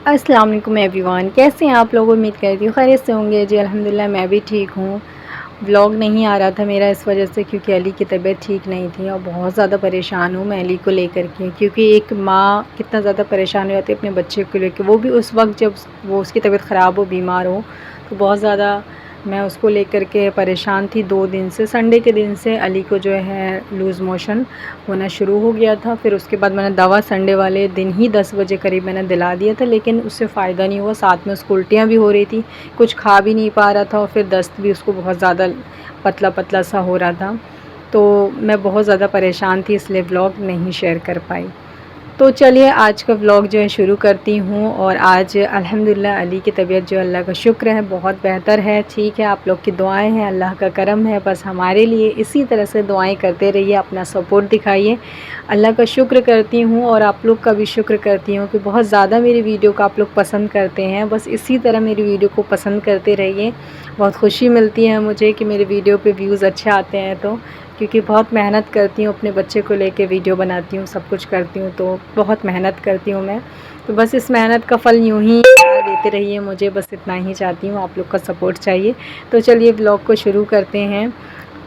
अस्सलाम वालेकुम एवरीवन, कैसे हैं आप लोग। उम्मीद करती हूँ खैरियत से होंगे। जी अल्हम्दुलिल्लाह मैं भी ठीक हूँ। व्लॉग नहीं आ रहा था मेरा इस वजह से क्योंकि अली की तबीयत ठीक नहीं थी और बहुत ज़्यादा परेशान हूँ मैं अली को लेकर के, क्योंकि एक माँ कितना ज़्यादा परेशान हो जाती है अपने बच्चे को लेकर, वो भी उस वक्त जब वो उसकी तबीयत ख़राब हो, बीमार हो। तो बहुत ज़्यादा मैं उसको लेकर के परेशान थी। 2 दिन से, संडे के दिन से अली को जो है लूज़ मोशन होना शुरू हो गया था। फिर उसके बाद मैंने दवा संडे वाले दिन ही 10 बजे करीब मैंने दिला दिया था, लेकिन उससे फ़ायदा नहीं हुआ। साथ में उसको उल्टियाँ भी हो रही थी, कुछ खा भी नहीं पा रहा था और फिर दस्त भी उसको बहुत ज़्यादा पतला पतला सा हो रहा था। तो मैं बहुत ज़्यादा परेशान थी, इसलिए व्लॉग नहीं शेयर कर पाई। तो चलिए आज का व्लॉग जो है शुरू करती हूँ। और आज अल्हम्दुलिल्लाह अली की तबीयत जो अल्लाह का शुक्र है बहुत बेहतर है, ठीक है। आप लोग की दुआएं हैं, अल्लाह का करम है, बस हमारे लिए इसी तरह से दुआएं करते रहिए, अपना सपोर्ट दिखाइए। अल्लाह का शुक्र करती हूँ और आप लोग का भी शुक्र करती हूँ कि बहुत ज़्यादा मेरी वीडियो को आप लोग पसंद करते हैं। बस इसी तरह मेरी वीडियो को पसंद करते रहिए। बहुत खुशी मिलती है मुझे कि मेरे वीडियो पे व्यूज़ अच्छे आते हैं, तो क्योंकि बहुत मेहनत करती हूँ, अपने बच्चे को लेके वीडियो बनाती हूँ, सब कुछ करती हूँ, तो बहुत मेहनत करती हूँ मैं। तो बस इस मेहनत का फल यूँ ही देते रहिए मुझे, बस इतना ही चाहती हूँ, आप लोग का सपोर्ट चाहिए। तो चलिए ब्लॉग को शुरू करते हैं।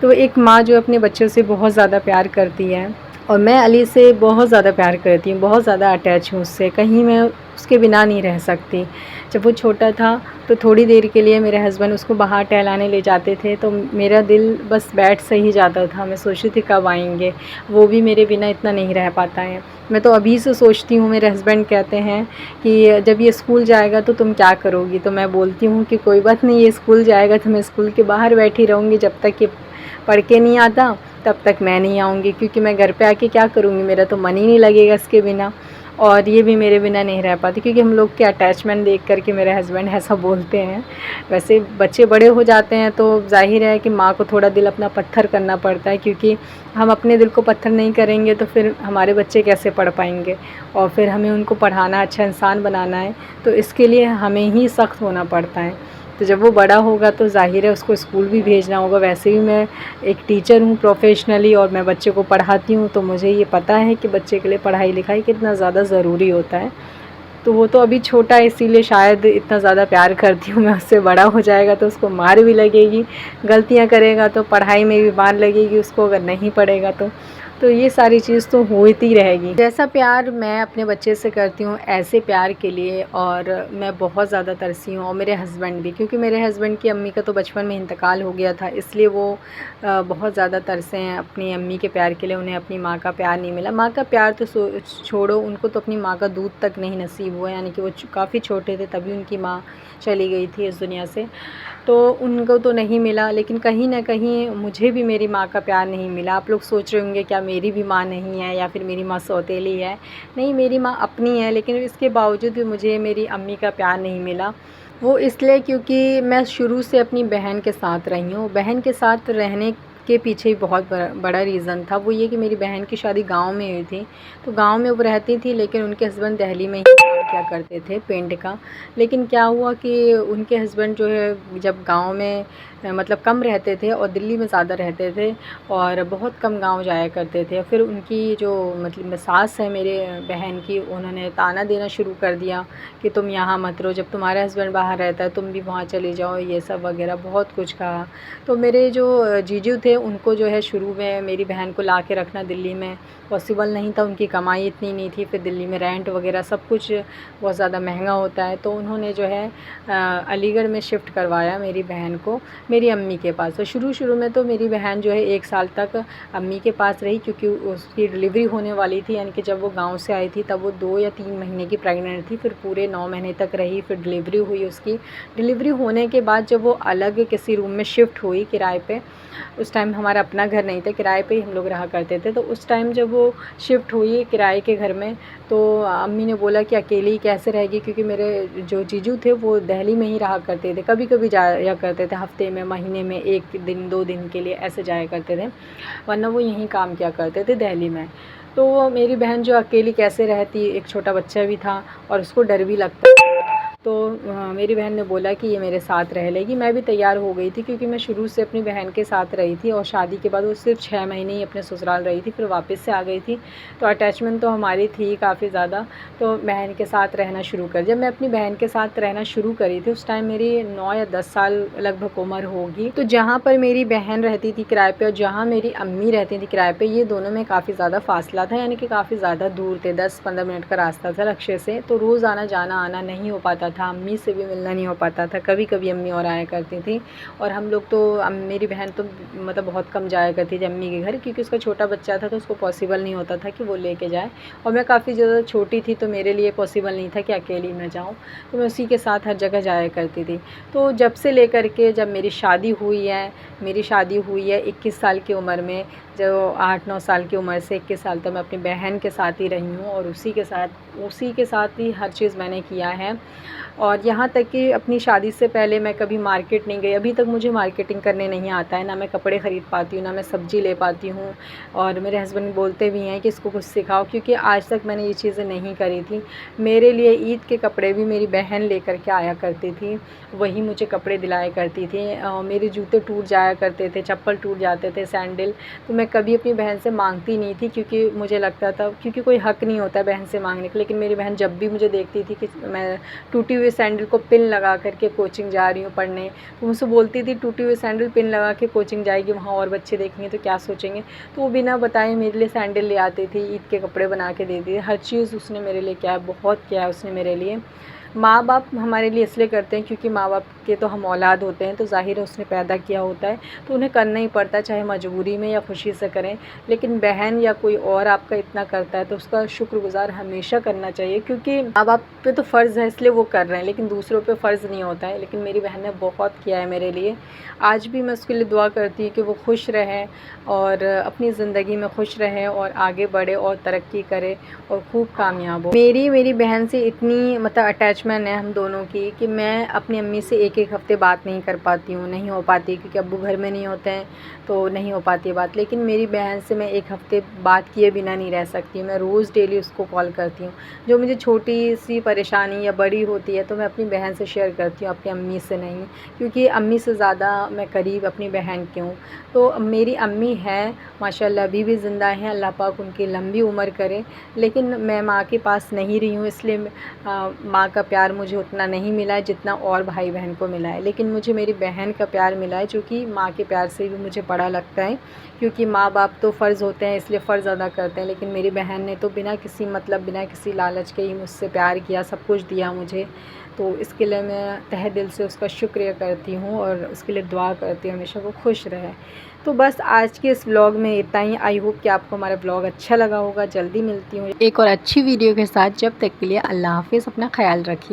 तो एक माँ जो अपने बच्चों से बहुत ज़्यादा प्यार करती है, और मैं अली से बहुत ज़्यादा प्यार करती हूँ, बहुत ज़्यादा अटैच हूँ उससे, कहीं मैं उसके बिना नहीं रह सकती। जब वो छोटा था तो थोड़ी देर के लिए मेरे हस्बैंड उसको बाहर टहलाने ले जाते थे, तो मेरा दिल बस बैठ से ही जाता था। मैं सोचती थी कब आएंगे, वो भी मेरे बिना इतना नहीं रह पाता है। मैं तो अभी से सोचती हूँ, मेरे हस्बैंड कहते हैं कि जब ये स्कूल जाएगा तो तुम क्या करोगी। तो मैं बोलती हूँ कि कोई बात नहीं, ये स्कूल जाएगा तो मैं स्कूल के बाहर बैठी रहूँगी, जब तक ये पढ़ के नहीं आता तब तक मैं नहीं आऊँगी, क्योंकि मैं घर पे आके क्या करूँगी, मेरा तो मन ही नहीं लगेगा इसके बिना। और ये भी मेरे बिना नहीं रह पाती, क्योंकि हम लोग के अटैचमेंट देख कर के मेरे हस्बैंड ऐसा बोलते हैं। वैसे बच्चे बड़े हो जाते हैं तो ज़ाहिर है कि माँ को थोड़ा दिल अपना पत्थर करना पड़ता है, क्योंकि हम अपने दिल को पत्थर नहीं करेंगे तो फिर हमारे बच्चे कैसे पढ़ पाएंगे। और फिर हमें उनको पढ़ाना, अच्छा इंसान बनाना है, तो इसके लिए हमें ही सख्त होना पड़ता है। तो जब वो बड़ा होगा तो ज़ाहिर है उसको स्कूल भी भेजना होगा। वैसे भी मैं एक टीचर हूँ प्रोफेशनली, और मैं बच्चे को पढ़ाती हूँ, तो मुझे ये पता है कि बच्चे के लिए पढ़ाई लिखाई कितना ज़्यादा ज़रूरी होता है। तो वो तो अभी छोटा है, इसीलिए शायद इतना ज़्यादा प्यार करती हूँ मैं उससे। बड़ा हो जाएगा तो उसको मार भी लगेगी, गलतियाँ करेगा तो पढ़ाई में भी मार लगेगी उसको, अगर नहीं पढ़ेगा तो ये सारी चीज़ तो होती रहेगी। जैसा प्यार मैं अपने बच्चे से करती हूँ, ऐसे प्यार के लिए और मैं बहुत ज़्यादा तरसी हूँ। और मेरे हस्बैंड भी, क्योंकि मेरे हस्बैंड की अम्मी का तो बचपन में इंतकाल हो गया था, इसलिए वो बहुत ज़्यादा तरसे हैं अपनी अम्मी के प्यार के लिए। उन्हें अपनी माँ का प्यार नहीं मिला। माँ का प्यार तो छोड़ो, उनको तो अपनी माँ का दूध तक नहीं नसीब हुआ, यानी कि वो काफ़ी छोटे थे तभी उनकी माँ चली गई थी इस दुनिया से, तो उनको तो नहीं मिला। लेकिन कहीं ना कहीं मुझे भी मेरी माँ का प्यार नहीं मिला। आप लोग सोच रहे होंगे क्या मेरी भी माँ नहीं है या फिर मेरी माँ सौतेली है। नहीं, मेरी माँ अपनी है, लेकिन इसके बावजूद भी मुझे मेरी अम्मी का प्यार नहीं मिला। वो इसलिए क्योंकि मैं शुरू से अपनी बहन के साथ रही हूँ। बहन के साथ रहने के पीछे बहुत बड़ा रीज़न था। वो ये कि मेरी बहन की शादी गांव में हुई थी, तो गांव में वो रहती थी, लेकिन उनके हस्बैंड दिल्ली में ही काम किया करते थे पेंट का। लेकिन क्या हुआ कि उनके हस्बैंड जो है जब गांव में मतलब कम रहते थे और दिल्ली में ज़्यादा रहते थे और बहुत कम गांव जाया करते थे। फिर उनकी जो मतलब सास है मेरे बहन की, उन्होंने ताना देना शुरू कर दिया कि तुम यहाँ मत रहो, जब तुम्हारा हस्बैंड बाहर रहता है तुम भी वहाँ चली जाओ, ये सब वगैरह बहुत कुछ कहा। तो मेरे जो जीजू थे उनको जो है शुरू में मेरी बहन को ला के रखना दिल्ली में पॉसिबल नहीं था, उनकी कमाई इतनी नहीं थी। फिर दिल्ली में रेंट वगैरह सब कुछ बहुत ज़्यादा महंगा होता है, तो उन्होंने जो है अलीगढ़ में शिफ्ट करवाया मेरी बहन को मेरी अम्मी के पास। तो शुरू में तो मेरी बहन जो है 1 साल तक अम्मी के पास रही, क्योंकि उसकी डिलीवरी होने वाली थी, यानी कि जब वो गांव से आई थी तब वो 2 या 3 महीने की प्रेग्नेंट थी। फिर पूरे 9 महीने तक रही, फिर डिलीवरी हुई उसकी। डिलीवरी होने के बाद जब वो अलग किसी रूम में शिफ्ट हुई किराए पे, उस टाइम हमारा अपना घर नहीं था, किराए पे ही हम लोग रहा करते थे। तो उस टाइम जब वो शिफ्ट हुई किराए के घर में, तो अम्मी ने बोला कि अकेली कैसे रहेगी, क्योंकि मेरे जो जीजू थे वो दिल्ली में ही रहा करते थे, कभी कभी जाया करते थे, हफ्ते में महीने में 1 दिन 2 दिन के लिए ऐसे जाया करते थे, वरना वो यहीं काम किया करते थे दिल्ली में। तो मेरी बहन जो अकेली कैसे रहती, एक छोटा बच्चा भी था और उसको डर भी लगता था। तो मेरी बहन ने बोला कि ये मेरे साथ रह लेगी। मैं भी तैयार हो गई थी क्योंकि मैं शुरू से अपनी बहन के साथ रही थी और शादी के बाद वो सिर्फ 6 महीने ही अपने ससुराल रही थी, फिर वापस से आ गई थी। तो अटैचमेंट तो हमारी थी काफ़ी ज़्यादा, तो बहन के साथ रहना शुरू कर जब मैं अपनी बहन के साथ रहना शुरू करी थी उस टाइम मेरी 9 या 10 साल लगभग उम्र होगी। तो जहाँ पर मेरी बहन रहती थी किराए पे और जहाँ मेरी अम्मी रहती थी किराए पे, ये दोनों में काफ़ी ज़्यादा फ़ासला था, यानी कि काफ़ी ज़्यादा दूर थे, 10-15 मिनट का रास्ता था रिक्शे से। तो रोज़ आना जाना आना नहीं हो पाता था, अम्मी से भी मिलना नहीं हो पाता था। कभी-कभी अम्मी और आया करती थी और हम लोग तो मेरी बहन तो मतलब बहुत कम जाया करती थी अम्मी के घर, क्योंकि उसका छोटा बच्चा था तो उसको पॉसिबल नहीं होता था कि वो लेके जाए और मैं काफ़ी ज़्यादा छोटी थी तो मेरे लिए पॉसिबल नहीं था कि अकेली मैं जाऊँ, तो मैं उसी के साथ हर जगह जाया करती थी। तो जब से लेकर के जब मेरी शादी हुई है 21 साल की उम्र में, जो 8-9 साल की उम्र से 21 साल तक मैं अपनी बहन के साथ ही रही हूँ और उसी के साथ ही हर चीज़ मैंने किया है। और यहाँ तक कि अपनी शादी से पहले मैं कभी मार्केट नहीं गई, अभी तक मुझे मार्केटिंग करने नहीं आता है, ना मैं कपड़े ख़रीद पाती हूँ, ना मैं सब्ज़ी ले पाती हूँ। और मेरे हस्बैंड बोलते भी हैं कि इसको कुछ सिखाओ, क्योंकि आज तक मैंने ये चीज़ें नहीं करी थी। मेरे लिए ईद के कपड़े भी मेरी बहन लेकर के आया करती थी, वही मुझे कपड़े दिलाया करती थी। मेरे जूते टूट जाया करते थे, चप्पल टूट जाते थे, सैंडल, तो मैं कभी अपनी बहन से मांगती नहीं थी, क्योंकि मुझे लगता था, क्योंकि कोई हक़ नहीं होता है बहन से मांगने का। लेकिन मेरी बहन जब भी मुझे देखती थी कि मैं टूटी हुई सैंडल को पिन लगा करके कोचिंग जा रही हूँ पढ़ने, तो मुझसे बोलती थी टूटी हुई सैंडल पिन लगा के कोचिंग जाएगी, वहाँ और बच्चे देखेंगे तो क्या सोचेंगे। तो वो बिना बताए मेरे लिए सैंडल ले आती थी, ईद के कपड़े बना के देती थी, हर चीज़ उसने मेरे लिए किया है, बहुत किया है उसने मेरे लिए। माँ बाप हमारे लिए इसलिए करते हैं क्योंकि माँ बाप के तो हम औलाद होते हैं, तो ज़ाहिर है उसने पैदा किया होता है तो उन्हें करना ही पड़ता है, चाहे मजबूरी में या खुशी से करें। लेकिन बहन या कोई और आपका इतना करता है तो उसका शुक्रगुज़ार हमेशा करना चाहिए, क्योंकि माँ बाप पे तो फ़र्ज़ है इसलिए वो कर रहे हैं, लेकिन दूसरों पे फ़र्ज़ नहीं होता है। लेकिन मेरी बहन ने बहुत किया है मेरे लिए, आज भी मैं उसके लिए दुआ करती हूँ कि वो खुश रहे और अपनी ज़िंदगी में खुश रहे और आगे बढ़े और तरक्की करे और खूब कामयाब हो। मेरी बहन से इतनी मतलब अटैचमेंट है हम दोनों की कि मैं अपनी अम्मी से एक हफ़्ते बात नहीं कर पाती हूँ, नहीं हो पाती, क्योंकि अब्बू घर में नहीं होते हैं तो नहीं हो पाती है बात। लेकिन मेरी बहन से मैं 1 हफ़्ते बात किए बिना नहीं रह सकती, मैं रोज़ डेली उसको कॉल करती हूँ। जो मुझे छोटी-सी परेशानी या बड़ी होती है तो मैं अपनी बहन से शेयर करती हूँ, अपनी अम्मी से नहीं, क्योंकि अम्मी से ज़्यादा मैं करीब अपनी बहन की हूँ। तो मेरी अम्मी हैं माशाल्लाह, अभी भी ज़िंदा हैं, अल्लाह पाक उनकी लंबी उम्र करे। लेकिन मैं माँ के पास नहीं रही हूँ, इसलिए माँ का प्यार मुझे उतना नहीं मिला है जितना और भाई बहन को मिला है। लेकिन मुझे मेरी बहन का प्यार मिला है, जो कि माँ के प्यार से भी मुझे बड़ा लगता है, क्योंकि माँ बाप तो फ़र्ज़ होते हैं इसलिए फ़र्ज़ अदा करते हैं। लेकिन मेरी बहन ने तो बिना किसी मतलब बिना किसी लालच के ही मुझसे प्यार किया, सब कुछ दिया मुझे। तो इसके लिए मैं तहे दिल से उसका शुक्रिया करती हूँ और उसके लिए दुआ करती हूँ हमेशा वो खुश रहे। तो बस आज के इस व्लॉग में इतना ही। आई होप कि आपको हमारा व्लॉग अच्छा लगा होगा। जल्दी मिलती हूँ एक और अच्छी वीडियो के साथ, जब तक के लिए अल्लाह हाफ़िज़, अपना ख़याल रखिए।